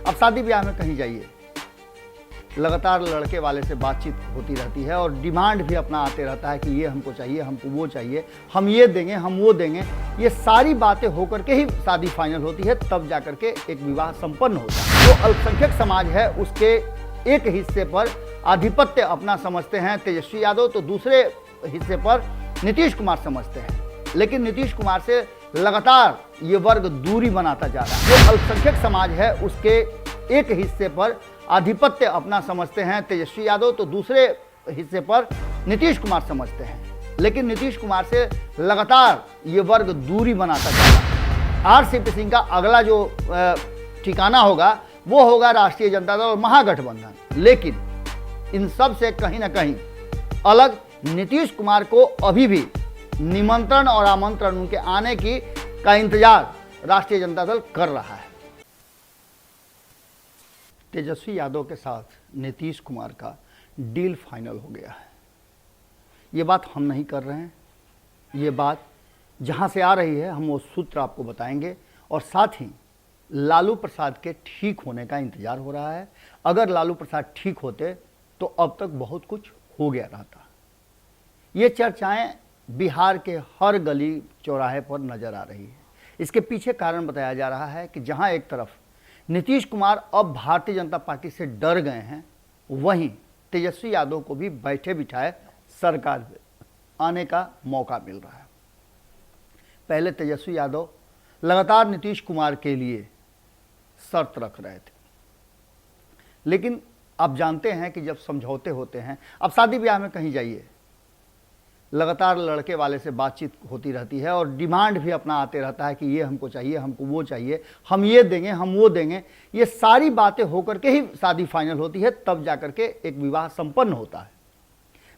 अब शादी ब्याह में कहीं जाइए, लगातार लड़के वाले से बातचीत होती रहती है और डिमांड भी अपना आते रहता है कि ये हमको चाहिए, हमको वो चाहिए, हम ये देंगे, हम वो देंगे। ये सारी बातें होकर के ही शादी फाइनल होती है, तब जाकर के एक विवाह संपन्न होता है। जो अल्पसंख्यक समाज है उसके एक हिस्से पर आधिपत्य अपना समझते हैं तेजस्वी यादव, तो दूसरे हिस्से पर नीतीश कुमार समझते हैं। लेकिन नीतीश कुमार से लगातार ये वर्ग दूरी बनाता जा रहा है। जो अल्पसंख्यक समाज है उसके एक हिस्से पर आधिपत्य अपना समझते हैं तेजस्वी यादव, तो दूसरे हिस्से पर नीतीश कुमार समझते हैं। लेकिन नीतीश कुमार से लगातार ये वर्ग दूरी बनाता जा रहा है। आरसीपी सिंह का अगला जो ठिकाना होगा वो होगा राष्ट्रीय जनता दल और महागठबंधन। लेकिन इन सब से कहीं ना कहीं अलग नीतीश कुमार को अभी भी निमंत्रण और आमंत्रण उनके आने की का इंतजार राष्ट्रीय जनता दल कर रहा है। तेजस्वी यादव के साथ नीतीश कुमार का डील फाइनल हो गया है। ये बात हम नहीं कर रहे हैं, ये बात जहां से आ रही है हम वो सूत्र आपको बताएंगे, और साथ ही लालू प्रसाद के ठीक होने का इंतजार हो रहा है। अगर लालू प्रसाद ठीक होते तो अब तक बहुत कुछ हो गया रहता। ये चर्चाएं बिहार के हर गली चौराहे पर नजर आ रही है। इसके पीछे कारण बताया जा रहा है कि जहां एक तरफ नीतीश कुमार अब भारतीय जनता पार्टी से डर गए हैं, वहीं तेजस्वी यादव को भी बैठे बिठाए सरकार आने का मौका मिल रहा है। पहले तेजस्वी यादव लगातार नीतीश कुमार के लिए शर्त रख रहे थे, लेकिन आप जानते हैं कि जब समझौते होते हैं, अब शादी ब्याह में कहीं जाइए, लगातार लड़के वाले से बातचीत होती रहती है और डिमांड भी अपना आते रहता है कि ये हमको चाहिए, हमको वो चाहिए, हम ये देंगे, हम वो देंगे। ये सारी बातें होकर के ही शादी फाइनल होती है, तब जाकर के एक विवाह संपन्न होता है।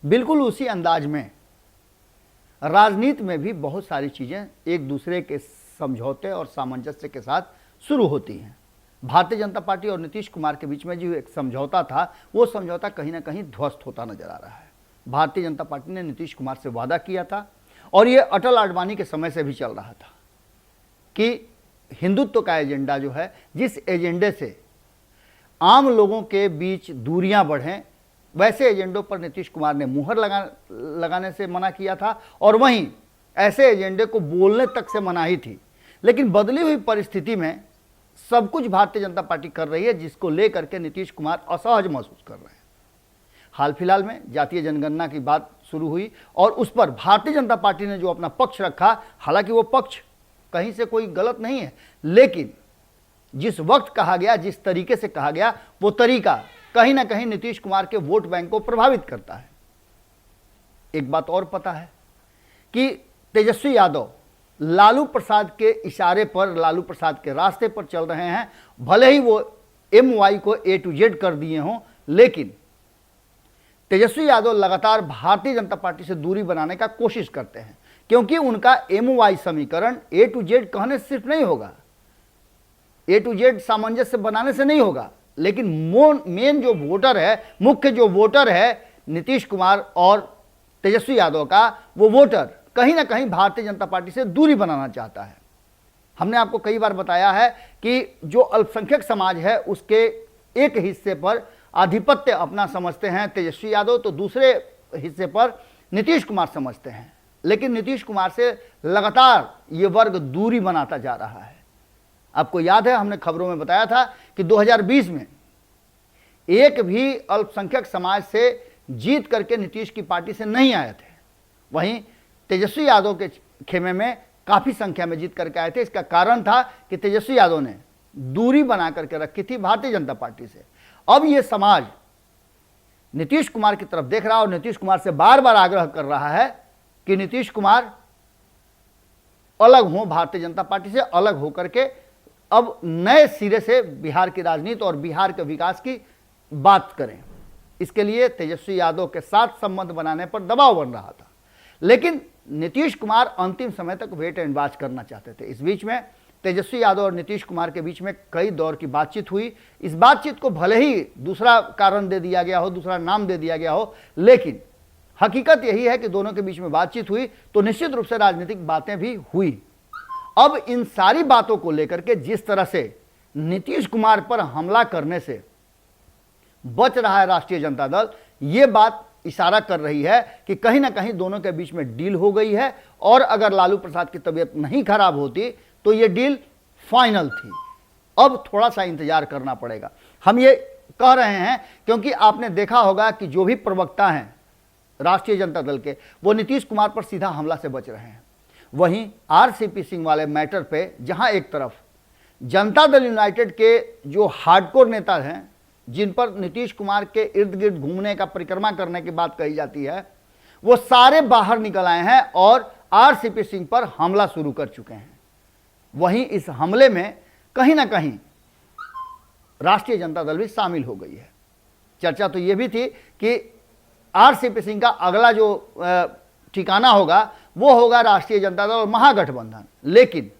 बिल्कुल उसी अंदाज में राजनीति में भी बहुत सारी चीज़ें एक दूसरे के समझौते और सामंजस्य के साथ शुरू होती हैं। भारतीय जनता पार्टी और नीतीश कुमार के बीच में जो एक समझौता था, वो समझौता कहीं ना कहीं ध्वस्त होता नजर आ रहा है। भारतीय जनता पार्टी ने नीतीश कुमार से वादा किया था, और ये अटल आडवाणी के समय से भी चल रहा था, कि हिंदुत्व का एजेंडा जो है, जिस एजेंडे से आम लोगों के बीच दूरियां बढ़ें, वैसे एजेंडों पर नीतीश कुमार ने मुहर लगाने से मना किया था, और वहीं ऐसे एजेंडे को बोलने तक से मनाही थी। लेकिन बदली हुई परिस्थिति में सब कुछ भारतीय जनता पार्टी कर रही है, जिसको लेकर के नीतीश कुमार असहज महसूस कर रहे हैं। हाल फिलहाल में जातीय जनगणना की बात शुरू हुई और उस पर भारतीय जनता पार्टी ने जो अपना पक्ष रखा, हालांकि वो पक्ष कहीं से कोई गलत नहीं है, लेकिन जिस वक्त कहा गया, जिस तरीके से कहा गया, वो तरीका कहीं ना कहीं नीतीश कुमार के वोट बैंक को प्रभावित करता है। एक बात और पता है कि तेजस्वी यादव लालू प्रसाद के इशारे पर, लालू प्रसाद के रास्ते पर चल रहे हैं। भले ही वो MY को A to Z कर दिए हों, लेकिन तेजस्वी यादव लगातार भारतीय जनता पार्टी से दूरी बनाने का कोशिश करते हैं, क्योंकि उनका MY समीकरण A to Z कहने से सिर्फ नहीं होगा, A to Z सामंजस्य बनाने से नहीं होगा, लेकिन मेन जो वोटर है, मुख्य जो वोटर है नीतीश कुमार और तेजस्वी यादव का, वो वोटर कहीं ना कहीं भारतीय जनता पार्टी से दूरी बनाना चाहता है। हमने आपको कई बार बताया है कि जो अल्पसंख्यक समाज है उसके एक हिस्से पर आधिपत्य अपना समझते हैं तेजस्वी यादव, तो दूसरे हिस्से पर नीतीश कुमार समझते हैं। लेकिन नीतीश कुमार से लगातार ये वर्ग दूरी बनाता जा रहा है। आपको याद है, हमने खबरों में बताया था कि 2020 में एक भी अल्पसंख्यक समाज से जीत करके नीतीश की पार्टी से नहीं आए थे, वहीं तेजस्वी यादव के खेमे में काफी संख्या में जीत करके आए थे। इसका कारण था कि तेजस्वी यादव ने दूरी बना करके रखी थी भारतीय जनता पार्टी से। अब ये समाज नीतीश कुमार की तरफ देख रहा है और नीतीश कुमार से बार बार आग्रह कर रहा है कि नीतीश कुमार अलग हों, भारतीय जनता पार्टी से अलग होकर के अब नए सिरे से बिहार की राजनीति और बिहार के विकास की बात करें। इसके लिए तेजस्वी यादव के साथ संबंध बनाने पर दबाव बन रहा था, लेकिन नीतीश कुमार अंतिम समय तक वेट एंड वॉच करना चाहते थे। इस बीच में तेजस्वी यादव और नीतीश कुमार के बीच में कई दौर की बातचीत हुई। इस बातचीत को भले ही दूसरा कारण दे दिया गया हो, दूसरा नाम दे दिया गया हो, लेकिन हकीकत यही है कि दोनों के बीच में बातचीत हुई तो निश्चित रूप से राजनीतिक बातें भी हुई। अब इन सारी बातों को लेकर के जिस तरह से नीतीश कुमार पर हमला करने से बच रहा है राष्ट्रीय जनता दल, ये बात इशारा कर रही है कि कहीं ना कहीं दोनों के बीच में डील हो गई है और अगर लालू प्रसाद की तबीयत नहीं खराब होती तो ये डील फाइनल थी। अब थोड़ा सा इंतजार करना पड़ेगा। हम ये कह रहे हैं क्योंकि आपने देखा होगा कि जो भी प्रवक्ता हैं राष्ट्रीय जनता दल के, वो नीतीश कुमार पर सीधा हमला से बच रहे हैं। वहीं आरसीपी सिंह वाले मैटर पे जहां एक तरफ जनता दल यूनाइटेड के जो हार्डकोर नेता हैं, जिन पर नीतीश कुमार के इर्द गिर्द घूमने का परिक्रमा करने की बात कही जाती है, वो सारे बाहर निकल आए हैं और आरसीपी सिंह पर हमला शुरू कर चुके हैं। वहीं इस हमले में कहीं ना कहीं राष्ट्रीय जनता दल भी शामिल हो गई है। चर्चा तो यह भी थी कि आरसीपी सिंह का अगला जो ठिकाना होगा वो होगा राष्ट्रीय जनता दल और महागठबंधन, लेकिन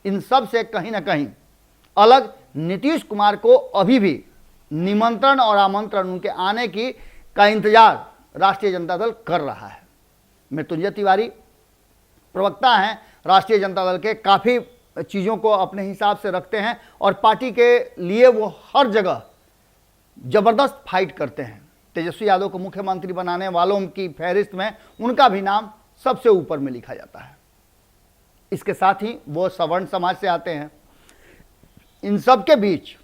इन सब से कहीं ना कहीं अलग नीतीश कुमार को अभी भी निमंत्रण और आमंत्रण उनके आने की का इंतजार राष्ट्रीय जनता दल कर रहा है। मृत्युंजय तिवारी प्रवक्ता हैं राष्ट्रीय जनता दल के, काफ़ी चीज़ों को अपने हिसाब से रखते हैं और पार्टी के लिए वो हर जगह ज़बरदस्त फाइट करते हैं। तेजस्वी यादव को मुख्यमंत्री बनाने वालों की फहरिस्त में उनका भी नाम सबसे ऊपर में लिखा जाता है। इसके साथ ही वो सवर्ण समाज से आते हैं। इन सब के बीच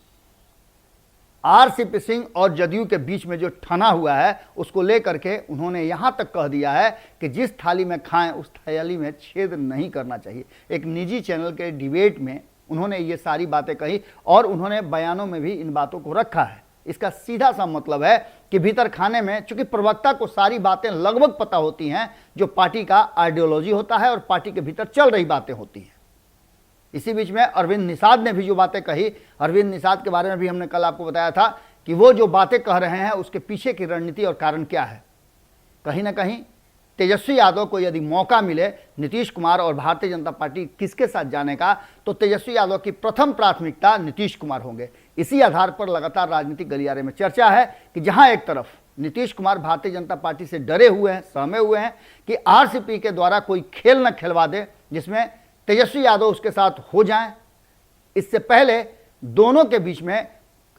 आरसीपी सिंह और जदयू के बीच में जो ठना हुआ है उसको लेकर के उन्होंने यहां तक कह दिया है कि जिस थाली में खाएं उस थाली में छेद नहीं करना चाहिए। एक निजी चैनल के डिबेट में उन्होंने ये सारी बातें कही और उन्होंने बयानों में भी इन बातों को रखा है। इसका सीधा सा मतलब है कि भीतर खाने में, चूंकि प्रवक्ता को सारी बातें लगभग पता होती हैं जो पार्टी का आइडियोलॉजी होता है और पार्टी के भीतर चल रही बातें होती हैं। इसी बीच में अरविंद निषाद ने भी जो बातें कही, अरविंद निषाद के बारे में भी हमने कल आपको बताया था कि वो जो बातें कह रहे हैं उसके पीछे की रणनीति और कारण क्या है। कहीं ना कहीं तेजस्वी यादव को यदि मौका मिले नीतीश कुमार और भारतीय जनता पार्टी किसके साथ जाने का, तो तेजस्वी यादव की प्रथम प्राथमिकता नीतीश कुमार होंगे। इसी आधार पर लगातार राजनीतिक गलियारे में चर्चा है कि जहां एक तरफ नीतीश कुमार भारतीय जनता पार्टी से डरे हुए हैं, सहमे हुए हैं कि आरसीपी के द्वारा कोई खेल न खिलवा दे जिसमें तेजस्वी यादव उसके साथ हो जाएं, इससे पहले दोनों के बीच में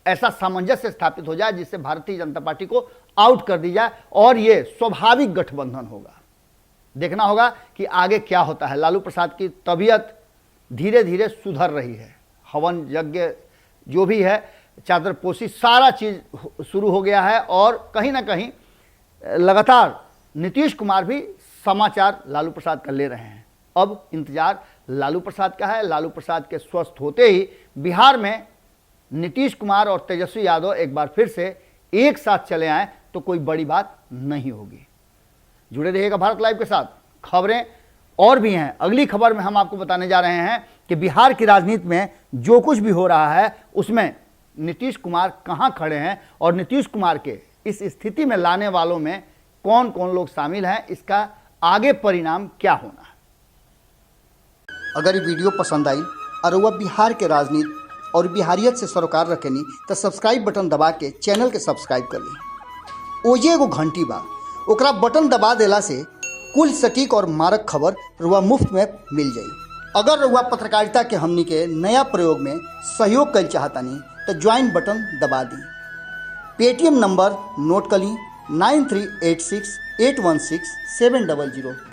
ऐसा सामंजस्य स्थापित हो जाए जिससे भारतीय जनता पार्टी को आउट कर दी जाए और ये स्वाभाविक गठबंधन होगा। देखना होगा कि आगे क्या होता है। लालू प्रसाद की तबीयत धीरे धीरे सुधर रही है, हवन यज्ञ जो भी है, चादरपोशी, सारा चीज शुरू हो गया है और कहीं ना कहीं लगातार नीतीश कुमार भी समाचार लालू प्रसाद का ले रहे हैं। अब इंतजार लालू प्रसाद का है। लालू प्रसाद के स्वस्थ होते ही बिहार में नीतीश कुमार और तेजस्वी यादव एक बार फिर से एक साथ चले आए तो कोई बड़ी बात नहीं होगी। जुड़े रहिएगा भारत लाइव के साथ। खबरें और भी हैं। अगली खबर में हम आपको बताने जा रहे हैं कि बिहार की राजनीति में जो कुछ भी हो रहा है उसमें नीतीश कुमार कहां खड़े हैं और नीतीश कुमार के इस स्थिति में लाने वालों में कौन कौन लोग शामिल हैं, इसका आगे परिणाम क्या होना है। अगर ये वीडियो पसंद आई और वह बिहार के राजनीति और बिहारियत से सरोकार रखेनी तो सब्सक्राइब बटन दबा के चैनल के सब्सक्राइब कर ली। ओजे एगो घंटी बा, ओकरा बटन दबा देला से कुल सटीक और मारक खबर रुआ मुफ्त में मिल जाई। अगर रुआ पत्रकारिता के हमनी के नया प्रयोग में सहयोग कर चाहतानी तो ज्वाइन बटन दबा दी। पेटीएम नंबर नोट कर ली 9386816700।